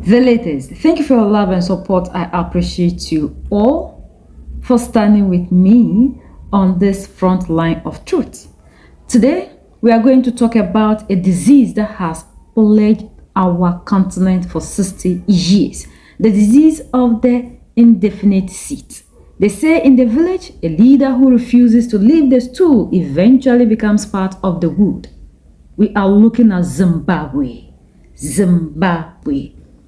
Villagers, thank you for your love and support. I appreciate you all for standing with me on this front line of truth. Today, we are going to talk about a disease that has plagued our continent for 60 years. The disease of the indefinite seat. They say in the village, a leader who refuses to leave the stool eventually becomes part of the wood. We are looking at Zimbabwe.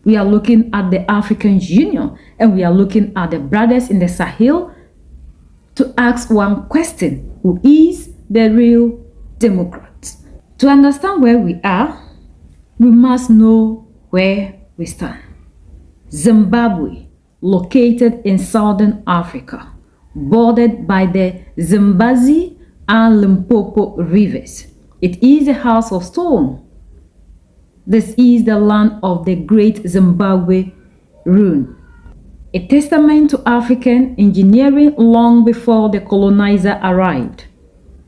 We are looking at the African Union, and we are looking at the brothers in the Sahel to ask one question: who is the real Democrat? To understand where we are, we must know where we stand. Zimbabwe, located in southern Africa, bordered by the Zambezi and Limpopo rivers. It is a house of stone. This is the land of the great Zimbabwe rune, a testament to African engineering long before the colonizer arrived.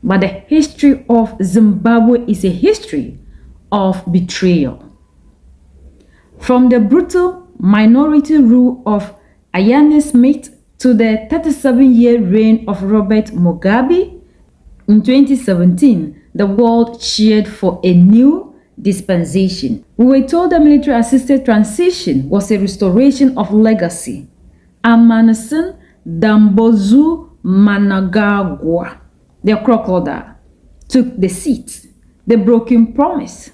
But the history of Zimbabwe is a history of betrayal. From the brutal minority rule of Ian Smith to the 37-year reign of Robert Mugabe, in 2017, the world cheered for a new dispensation. We were told the military-assisted transition was a restoration of legacy. Amanson Dambozu Mnangagwa, the crocodile, took the seat, the broken promise.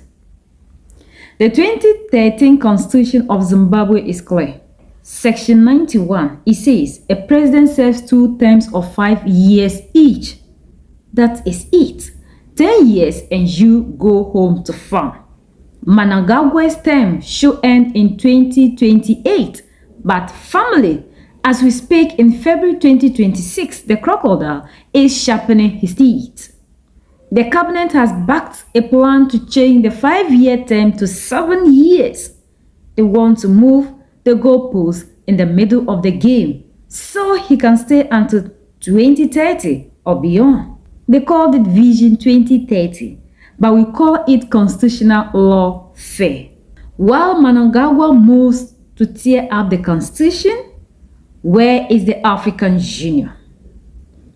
The 2013 Constitution of Zimbabwe is clear. Section 91, it says, a president serves 2 terms of 5 years each. That is it. 10 years and you go home to farm. Mnangagwa's term should end in 2028, but family, as we speak in February 2026, the crocodile is sharpening his teeth. The cabinet has backed a plan to change the 5-year term to 7 years. They want to move the goalposts in the middle of the game so he can stay until 2030 or beyond. They called it Vision 2030, but we call it constitutional lawfare. While Mnangagwa moves to tear up the constitution, where is the African Union?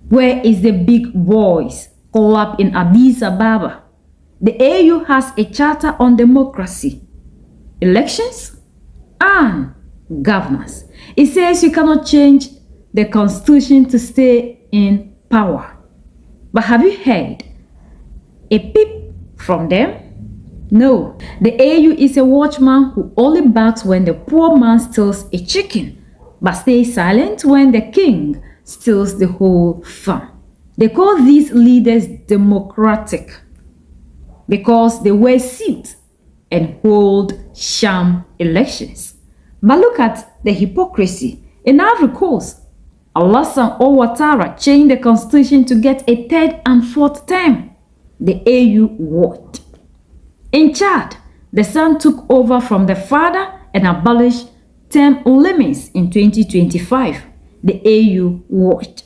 Where is the big boys club in Addis Ababa? The AU has a charter on democracy, elections, and governance. It says you cannot change the constitution to stay in power. But have you heard a peep from them? No. The AU is a watchman who only barks when the poor man steals a chicken, but stays silent when the king steals the whole farm. They call these leaders democratic because they wear suits and hold sham elections. But look at the hypocrisy. In Ivory Coast, Alassane Ouattara changed the constitution to get a 3rd and 4th term. The AU watched. In Chad, the son took over from the father and abolished term limits in 2025. The AU watched.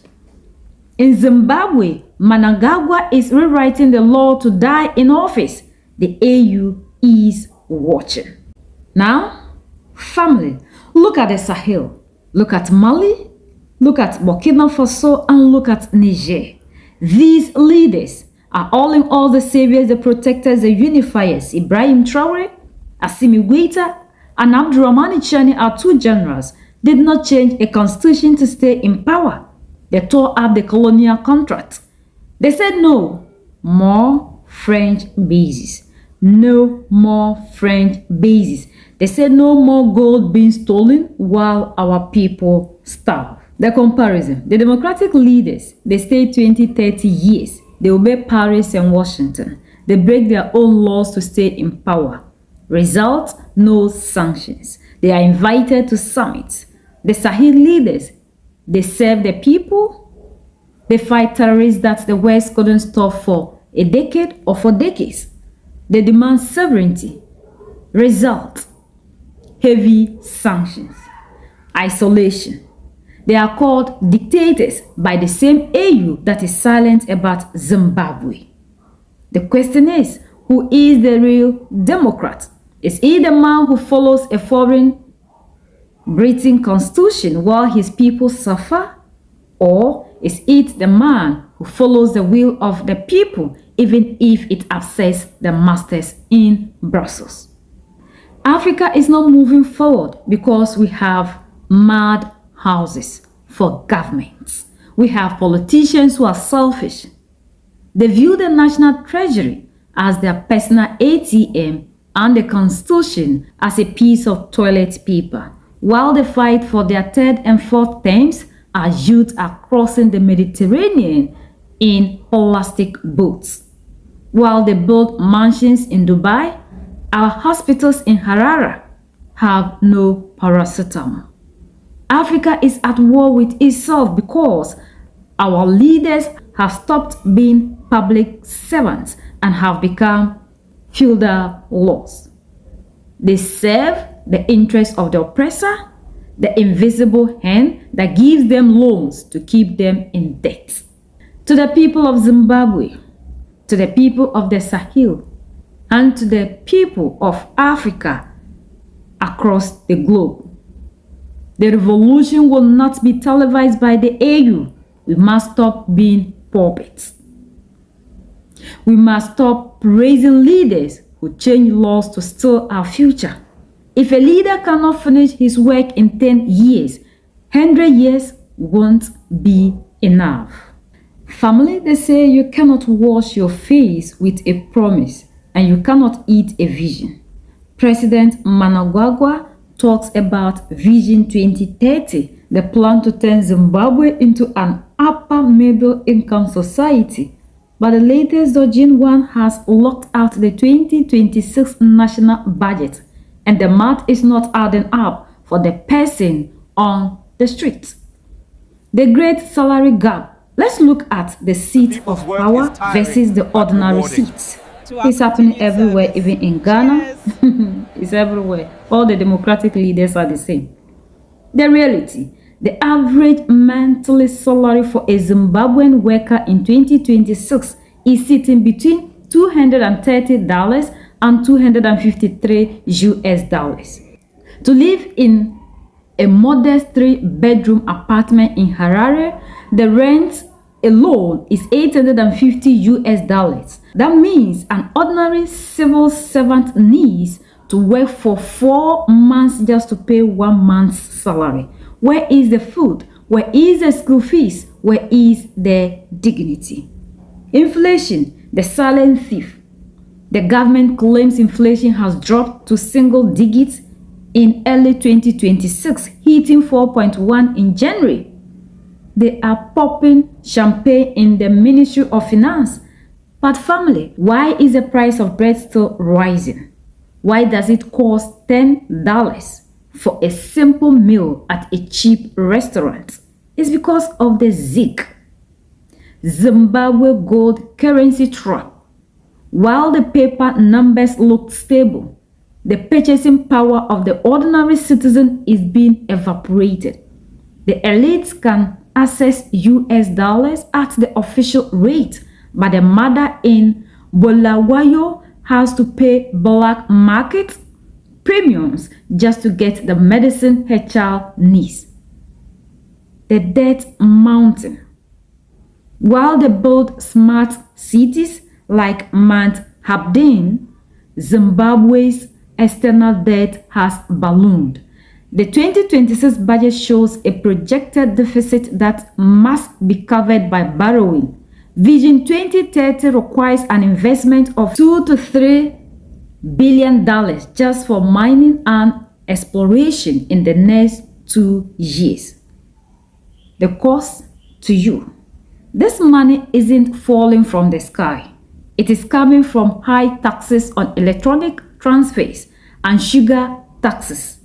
In Zimbabwe, Mnangagwa is rewriting the law to die in office. The AU is watching. Now, family, look at the Sahel. Look at Mali. Look at Burkina Faso and look at Niger. These leaders are all in all the saviors, the protectors, the unifiers. Ibrahim Traore, Assimi Goïta, and Abdourahamane Tchiani are 2 generals. Did not change a constitution to stay in power. They tore up the colonial contract. They said no more French bases. No more French bases. They said no more gold being stolen while our people starve. The comparison. The democratic leaders, they stay 20-30 years. They obey Paris and Washington. They break their own laws to stay in power. Result, no sanctions. They are invited to summits. The Sahel leaders, they serve the people. They fight terrorists that the West couldn't stop for a decade or for decades. They demand sovereignty. Result, heavy sanctions. Isolation. They are called dictators by the same AU that is silent about Zimbabwe. The question is, who is the real Democrat? Is he the man who follows a foreign Breathing constitution while his people suffer? Or is it the man who follows the will of the people even if it upsets the masters in Brussels? Africa is not moving forward because we have mad houses for governments. We have politicians who are selfish. They view the national treasury as their personal ATM and the constitution as a piece of toilet paper, while they fight for their third and fourth terms. Our youth are crossing the Mediterranean in plastic boats. While they build mansions in Dubai, our hospitals in Harare have no paracetamol. Africa is at war with itself because our leaders have stopped being public servants and have become feudal lords. They serve the interests of the oppressor, the invisible hand that gives them loans to keep them in debt. To the people of Zimbabwe, to the people of the Sahel, and to the people of Africa across the globe, the revolution will not be televised by the AU. We must stop being puppets. We must stop praising leaders who change laws to steal our future. If a leader cannot finish his work in 10 years, 100 years won't be enough. Family, they say you cannot wash your face with a promise and you cannot eat a vision. President Mnangagwa talks about Vision 2030, the plan to turn Zimbabwe into an upper middle income society. But the latest Dodging one has locked out the 2026 national budget, and the math is not adding up for the person on the street. The great salary gap. Let's look at the seat of power versus the ordinary seats. It's happening everywhere, even in Ghana. It's everywhere. All the democratic leaders are the same. The reality, the average monthly salary for a Zimbabwean worker in 2026 is sitting between $230 and $253 US. To live in a modest 3-bedroom apartment in Harare, the rent alone is $850 US. That means an ordinary civil servant needs to work for 4 months just to pay 1 month's salary. Where is the food? Where is the school fees? Where is the dignity? Inflation, the silent thief. The government claims inflation has dropped to single digits in early 2026, hitting 4.1 in January. They are popping champagne in the Ministry of Finance. But family, why is the price of bread still rising? Why does it cost $10 for a simple meal at a cheap restaurant? It's because of the ZIC, Zimbabwe gold currency trap. While the paper numbers look stable, the purchasing power of the ordinary citizen is being evaporated. The elites can access US dollars at the official rate, but the mother in Bulawayo has to pay black market premiums just to get the medicine her child needs. The debt mountain. While they build smart cities like Mount Habden, Zimbabwe's external debt has ballooned. The 2026 budget shows a projected deficit that must be covered by borrowing. Vision 2030 requires an investment of $2 to $3 billion just for mining and exploration in the next 2 years. The cost to you. This money isn't falling from the sky. It is coming from high taxes on electronic transfers and sugar taxes.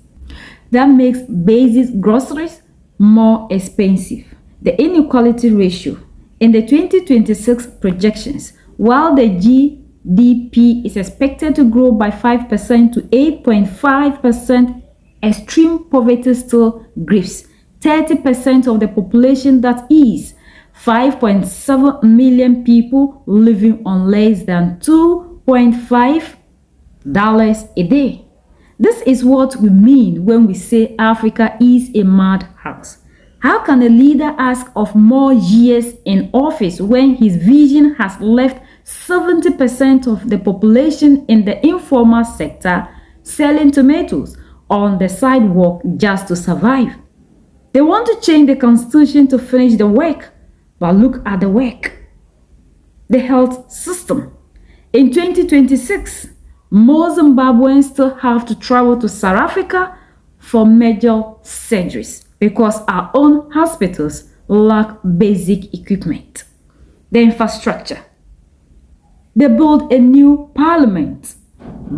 That makes basic groceries more expensive. The inequality ratio. In the 2026 projections, while the GDP is expected to grow by 5% to 8.5%, extreme poverty still grips 30% of the population, that is 5.7 million people living on less than $2.5 a day. This is what we mean when we say Africa is a madhouse. How can a leader ask of more years in office when his vision has left 70% of the population in the informal sector selling tomatoes on the sidewalk just to survive? They want to change the constitution to finish the work, but look at the work. The health system. In 2026, more Zimbabweans still have to travel to South Africa for major surgeries because our own hospitals lack basic equipment. The infrastructure. They built a new parliament,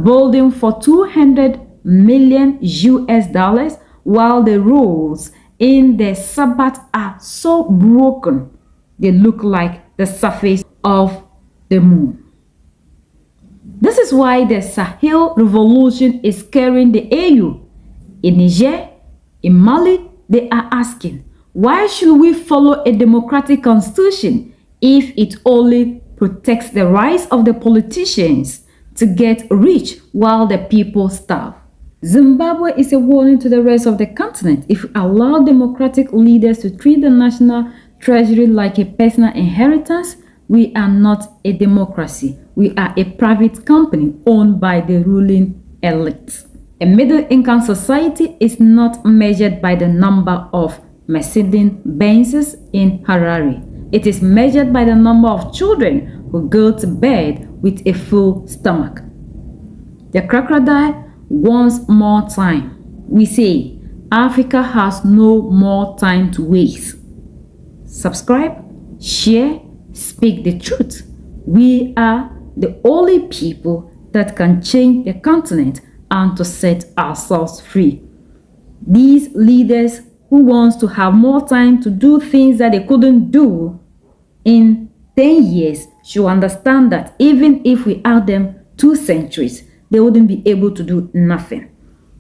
building for $200 million US, while the roads in the Sabbath are so broken, they look like the surface of the moon. This is why the Sahel revolution is scaring the AU. In Niger, in Mali, they are asking, why should we follow a democratic constitution if it only protects the rights of the politicians to get rich while the people starve? Zimbabwe is a warning to the rest of the continent. If we allow democratic leaders to treat the national treasury like a personal inheritance, we are not a democracy. We are a private company owned by the ruling elite. A middle-income society is not measured by the number of Mercedes-Benzes in Harare. It is measured by the number of children who go to bed with a full stomach. The crocodile wants more time. We say Africa has no more time to waste. Subscribe, share, speak the truth. We are the only people that can change the continent and to set ourselves free. These leaders who want to have more time to do things that they couldn't do in 10 years should understand that even if we add them 2 centuries, they wouldn't be able to do nothing.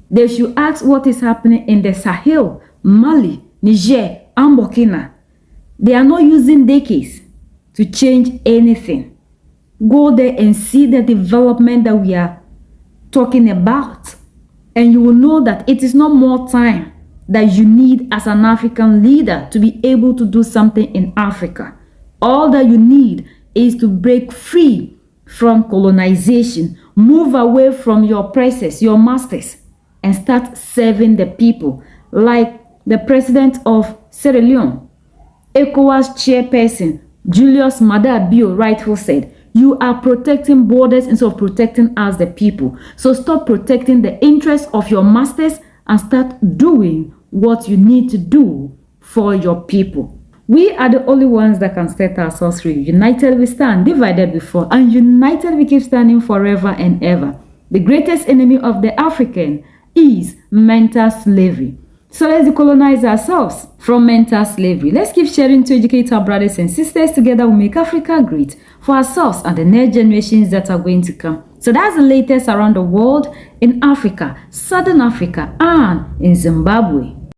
They should ask what is happening in the Sahel, Mali, Niger, and Burkina. They are not using decades to change anything. Go there and see the development that we are talking about, and you will know that it is not more time that you need as an African leader to be able to do something in Africa. All that you need is to break free from colonization, move away from your oppressors, your masters, and start serving the people, like the president of Sierra Leone, ECOWAS chairperson Julius Maada Bio rightfully said, you are protecting borders instead of protecting us, the people. So stop protecting the interests of your masters and start doing what you need to do for your people. We are the only ones that can set ourselves free. United we stand, divided we fall, and united we keep standing forever and ever. The greatest enemy of the African is mental slavery. So let's decolonize ourselves from mental slavery. Let's keep sharing to educate our brothers and sisters. Together we make Africa great for ourselves and the next generations that are going to come. So that's the latest around the world in Africa, Southern Africa, and in Zimbabwe.